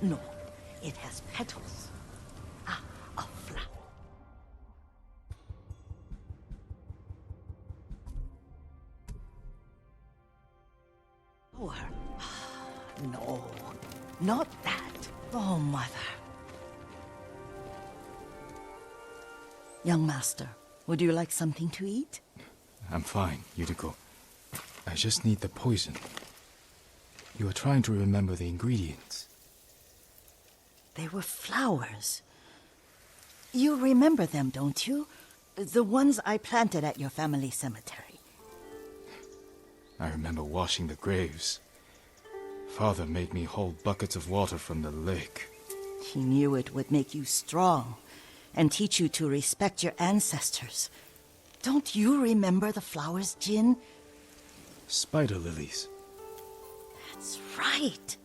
No, it has petals. Ah, a flower. Flower. No, not that. Oh, mother. Young master, would you like something to eat? I'm fine, Yuriko. I just need the poison. You are trying to remember the ingredients. They were flowers. You remember them, don't you? The ones I planted at your family cemetery. I remember washing the graves. Father made me hold buckets of water from the lake. He knew it would make you strong and teach you to respect your ancestors. Don't you remember the flowers, Jin? Spider lilies. That's right.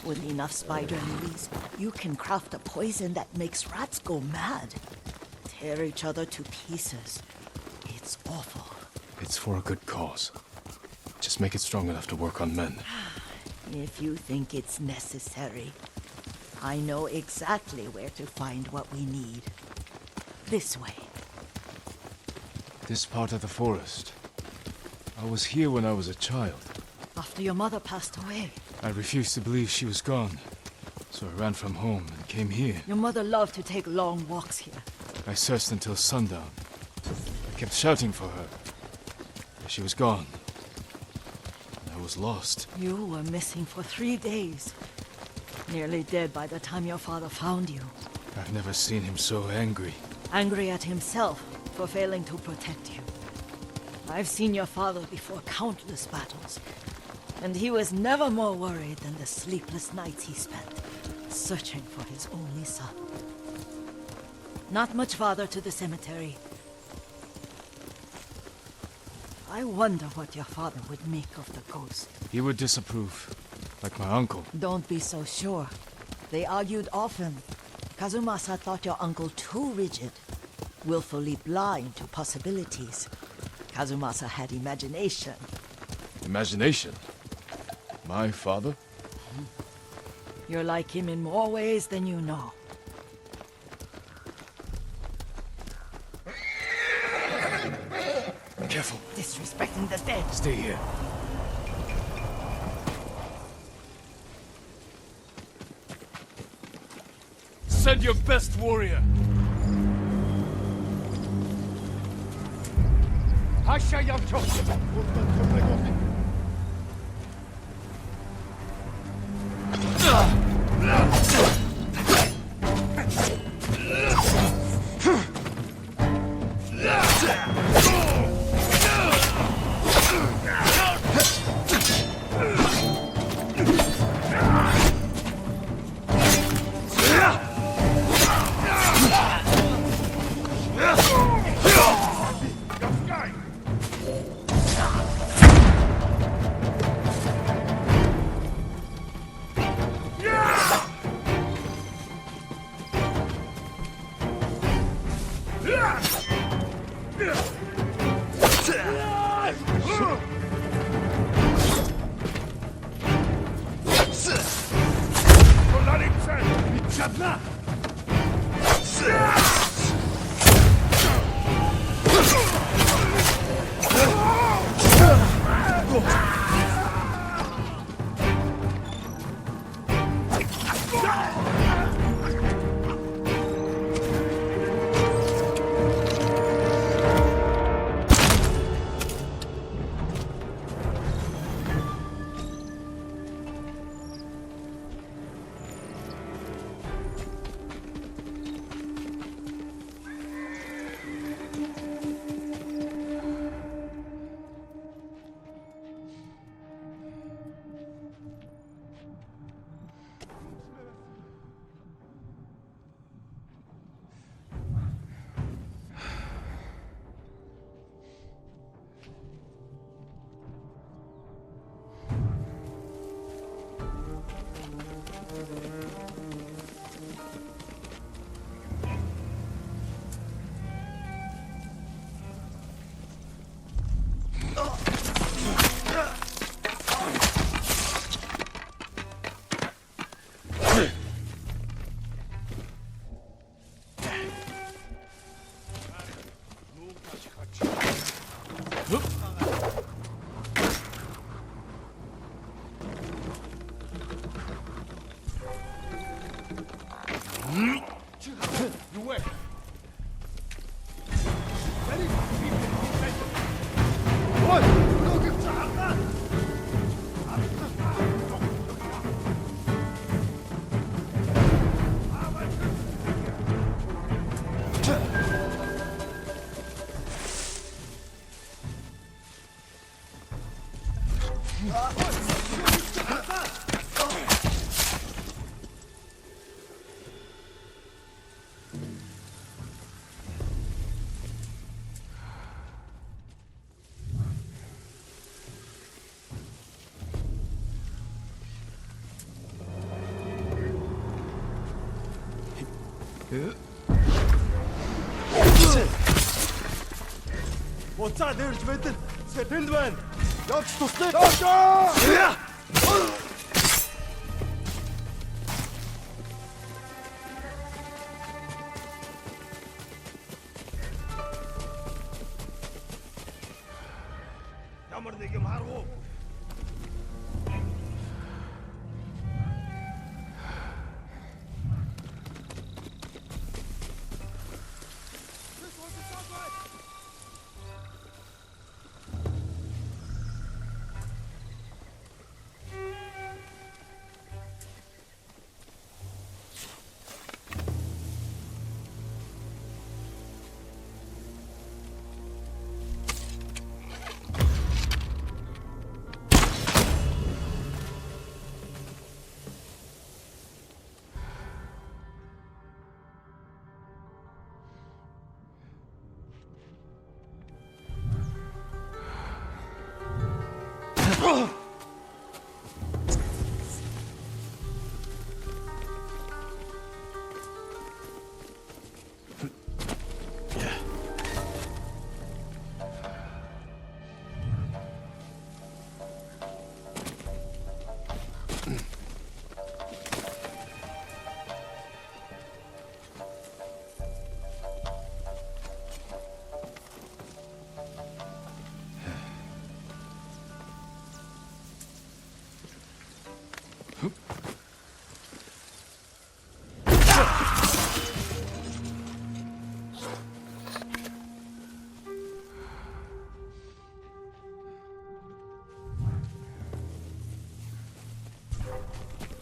With enough spider lilies, you can craft a poison that makes rats go mad. Tear each other to pieces. It's awful. It's for a good cause. Just make it strong enough to work on men. If you think it's necessary, I know exactly where to find what we need. This way. This part of the forest. I was here when I was a child. After your mother passed away. I refused to believe she was gone. So I ran from home and came here. Your mother loved to take long walks here. I searched until sundown. I kept shouting for her. But she was gone. And I was lost. You were missing for 3 days. Nearly dead by the time your father found you. I've never seen him so angry. Angry at himself for failing to protect you. I've seen your father before countless battles. And he was never more worried than the sleepless nights he spent searching for his only son. Not much farther to the cemetery. I wonder what your father would make of the ghost. He would disapprove, like my uncle. Don't be so sure. They argued often. Kazumasa thought your uncle too rigid, willfully blind to possibilities. Kazumasa had imagination. Imagination? My father? You're like him in more ways than you know. Careful. Disrespecting the dead. Stay here. Send your best warrior. Буцаа дээрж мэдэн. Тэнд байна. Явж туслаа. Ямар нэг юм харгуу.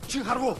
Чи харгуу.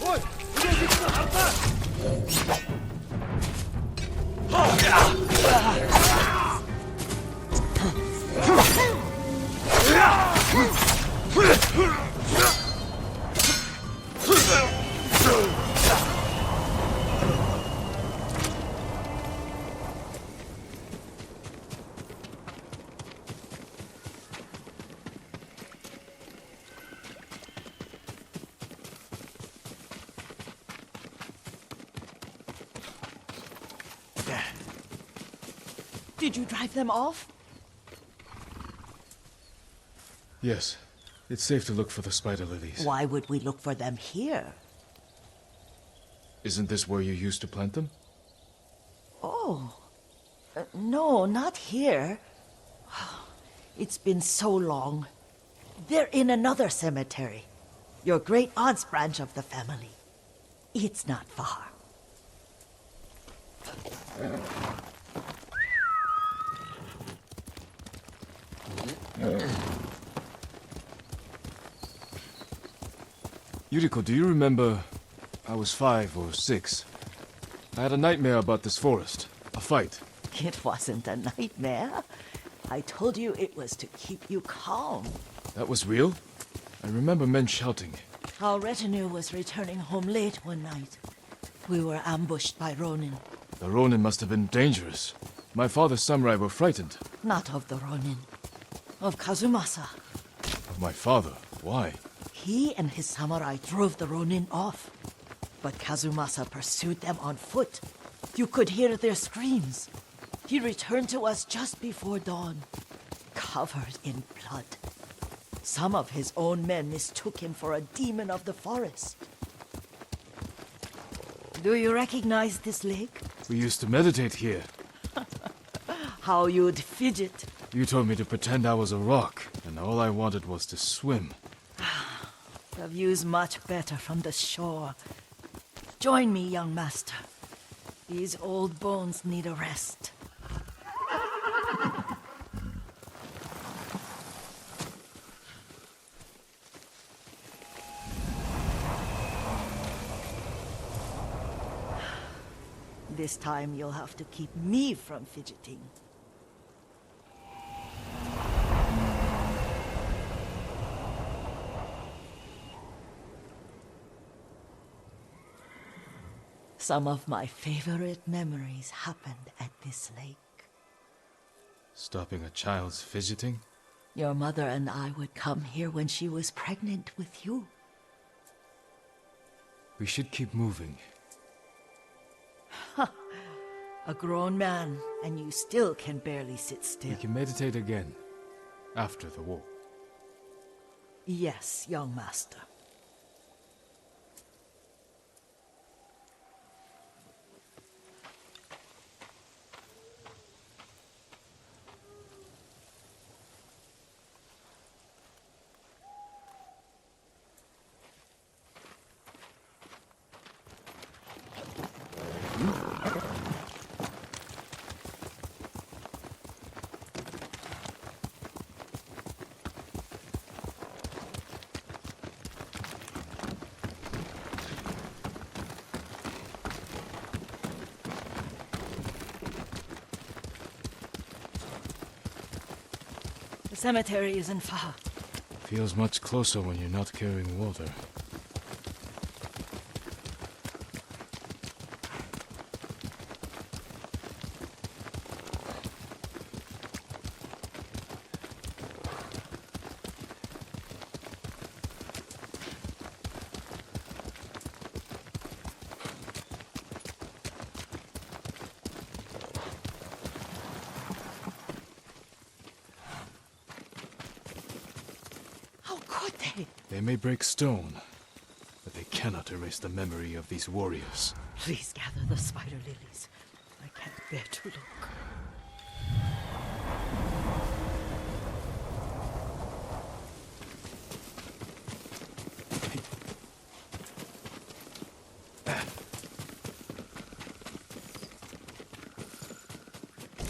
Ой, Did you drive them off? Yes. It's safe to look for the spider lilies. Why would we look for them here? Isn't this where you used to plant them? Oh. No, not here. It's been so long. They're in another cemetery. Your great aunt's branch of the family. It's not far. Yuriko, do you remember? I was 5 or 6. I had a nightmare about this forest. A fight. It wasn't a nightmare. I told you it was to keep you calm. That was real? I remember men shouting. Our retinue was returning home late one night. We were ambushed by Ronin. The Ronin must have been dangerous. My father's samurai were frightened. Not of the Ronin. Of Kazumasa. Of my father? Why? He and his samurai drove the Ronin off. But Kazumasa pursued them on foot. You could hear their screams. He returned to us just before dawn, covered in blood. Some of his own men mistook him for a demon of the forest. Do you recognize this lake? We used to meditate here. How you'd fidget. You told me to pretend I was a rock, and all I wanted was to swim. The view's much better from the shore. Join me, young master. These old bones need a rest. This time you'll have to keep me from fidgeting. Some of my favorite memories happened at this lake. Stopping a child's fidgeting? Your mother and I would come here when she was pregnant with you. We should keep moving. A grown man, and you still can barely sit still. We can meditate again, after the war. Yes, young master. The cemetery isn't far. Feels much closer when you're not carrying water. How could they? They may break stone, but they cannot erase the memory of these warriors. Please gather the spider lilies. I can't bear to look.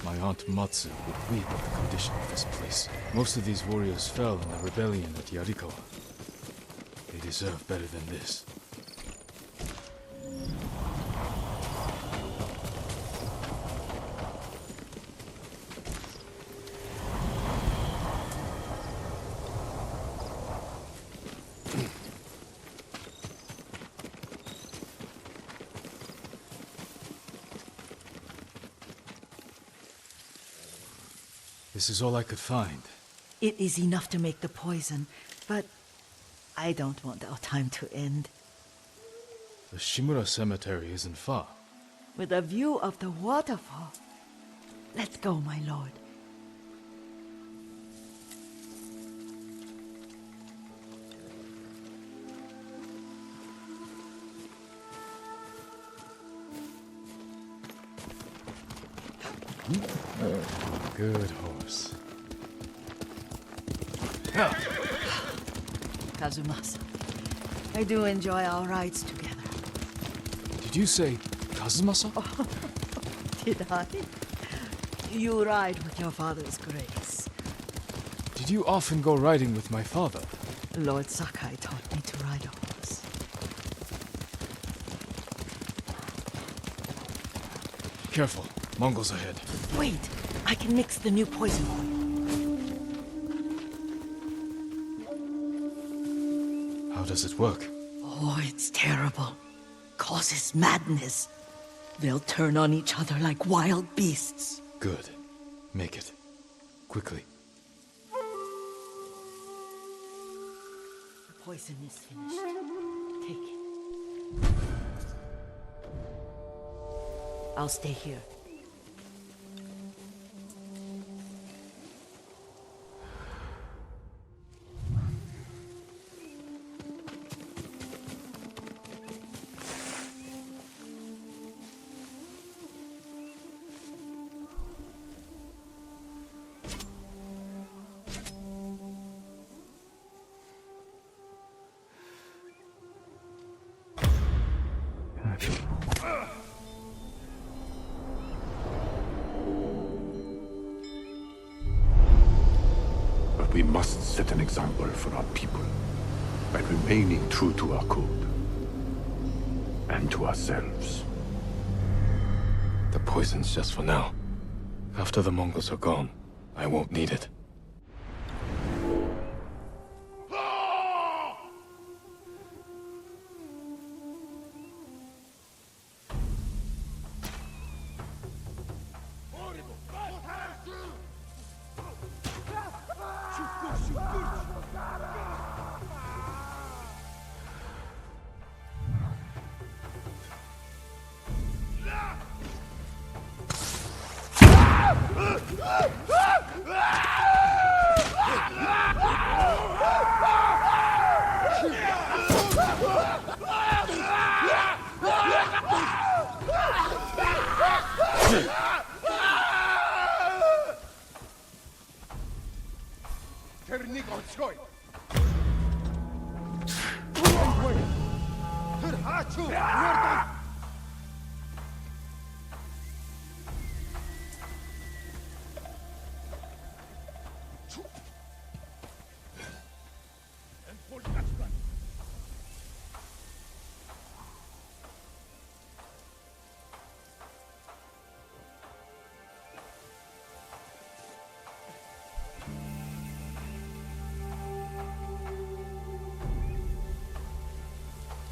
My aunt Matsu would weep at the condition of this place. Most of these warriors fell in the rebellion at Yarikawa. They deserve better than this. This is all I could find. It is enough to make the poison, but I don't want our time to end. The Shimura cemetery isn't far. With a view of the waterfall. Let's go, my lord. Good horse. Kazumasa, I do enjoy our rides together. Did you say Kazumasa? Did I? You ride with your father's grace. Did you often go riding with my father? Lord Sakai taught me to ride a horse. Careful. Mongols ahead. Wait, I can mix the new poison for you. How does it work? Oh, it's terrible. Causes madness. They'll turn on each other like wild beasts. Good. Make it. Quickly. The poison is finished. Take it. I'll stay here. We must set an example for our people by remaining true to our code and to ourselves. The poison's just for now. After the Mongols are gone, I won't need it.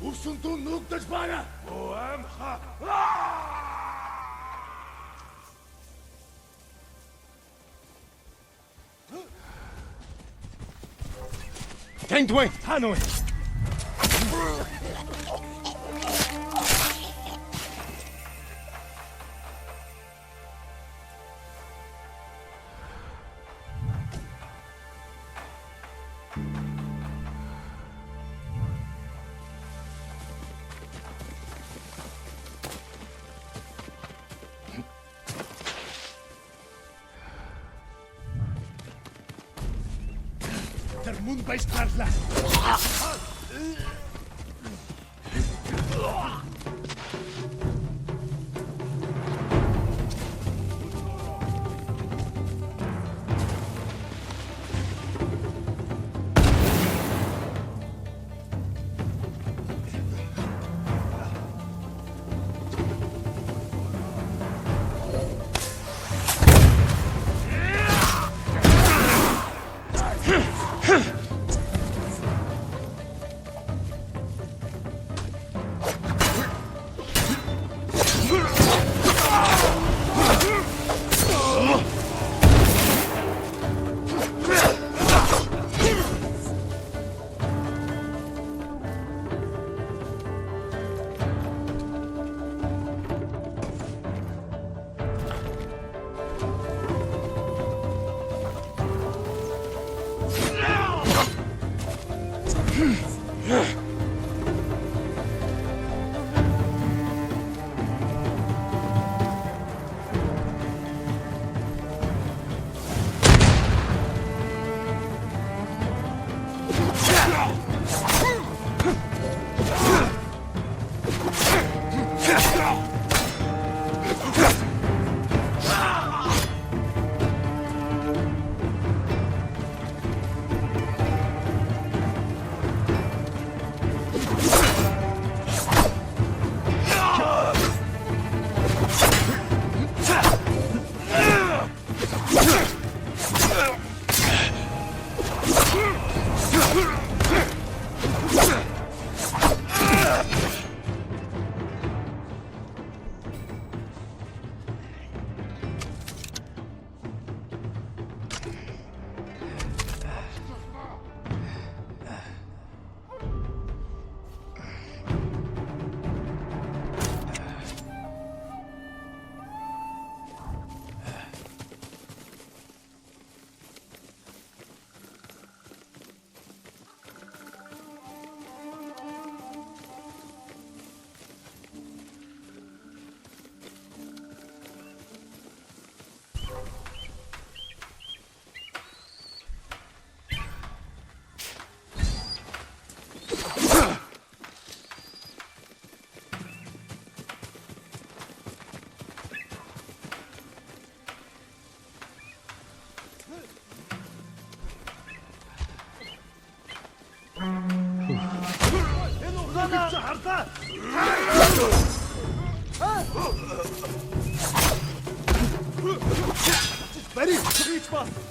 Usuntun nuk të shpana! O em ha! Tengdway, Hanoi! Termun baistarla! Very reach pass.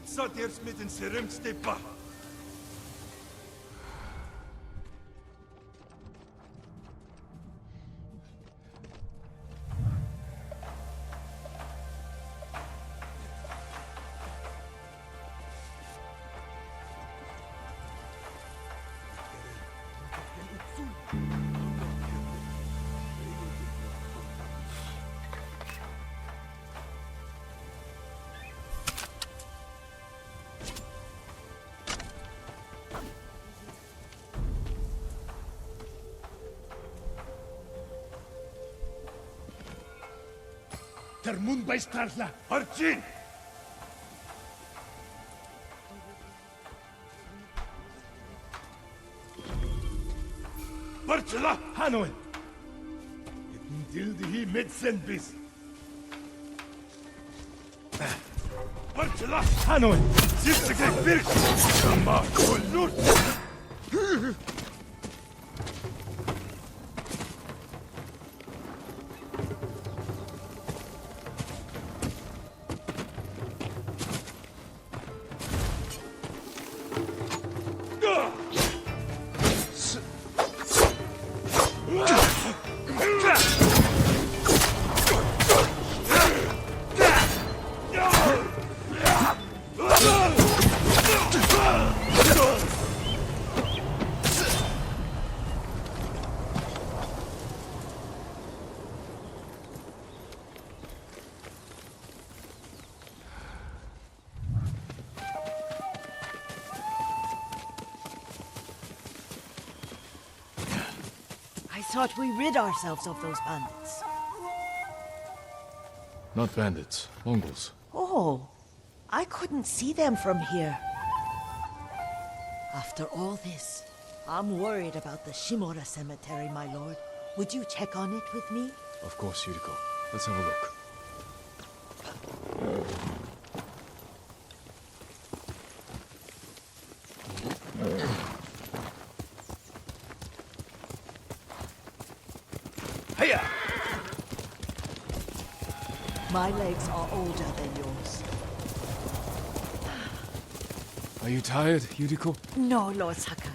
Wat zat eerst met een serumstepa? Termun by Starsla. Archin! Barcela! Hanoen! Dildi hi medsen bis. Barcela! Hanoen! Sitsige birk! Sama kollur! I thought we rid ourselves of those bandits. Not bandits, Mongols. Oh, I couldn't see them from here. After all this, I'm worried about the Shimura cemetery, my lord. Would you check on it with me? Of course, Yuriko. Let's have a look. Hiya! My legs are older than yours. Are you tired, Yuriko? No, Lord Sakai.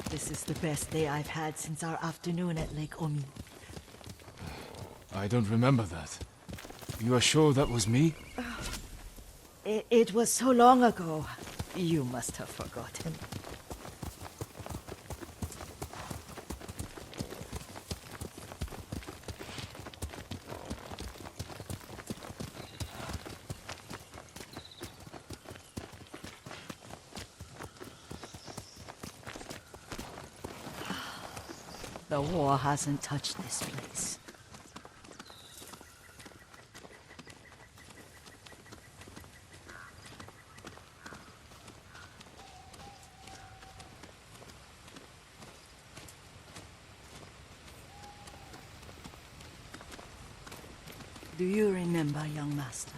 This is the best day I've had since our afternoon at Lake Omi. I don't remember that. You are sure that was me? It was so long ago. You must have forgotten. The war hasn't touched this place. Do you remember, young master?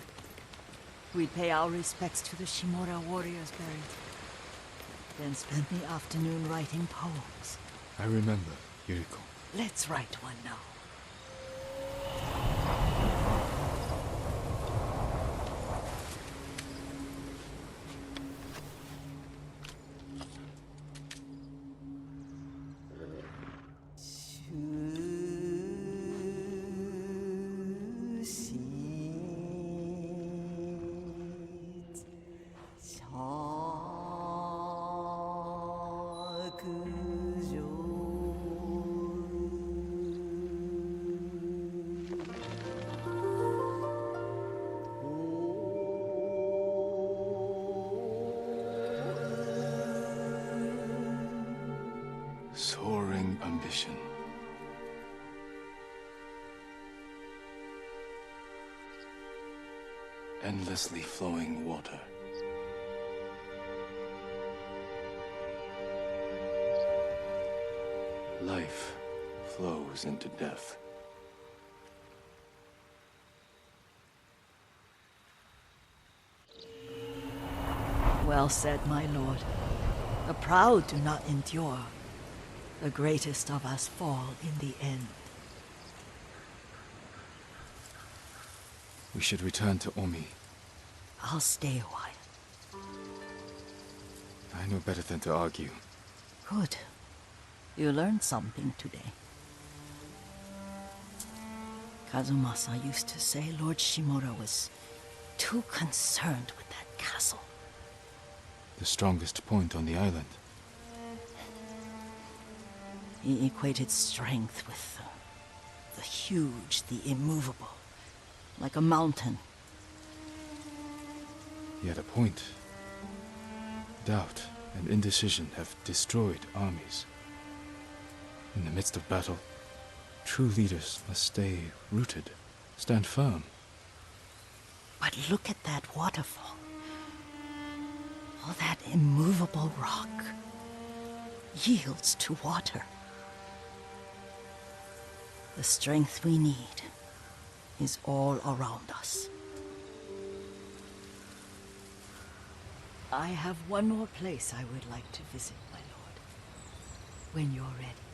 We'd pay our respects to the Shimura warriors buried, then spend the afternoon writing poems. I remember, Yuriko. Let's write one now. Soaring ambition. Endlessly flowing water. Life flows into death. Well said, my lord. The proud do not endure. The greatest of us fall in the end. We should return to Omi. I'll stay a while. I know better than to argue. Good. You learned something today. Kazumasa used to say Lord Shimura was too concerned with that castle. The strongest point on the island. He equated strength with the huge, the immovable, like a mountain. Yet a point. Doubt and indecision have destroyed armies. In the midst of battle, true leaders must stay rooted, stand firm. But look at that waterfall. All that immovable rock yields to water. The strength we need is all around us. I have one more place I would like to visit, my lord. When you're ready.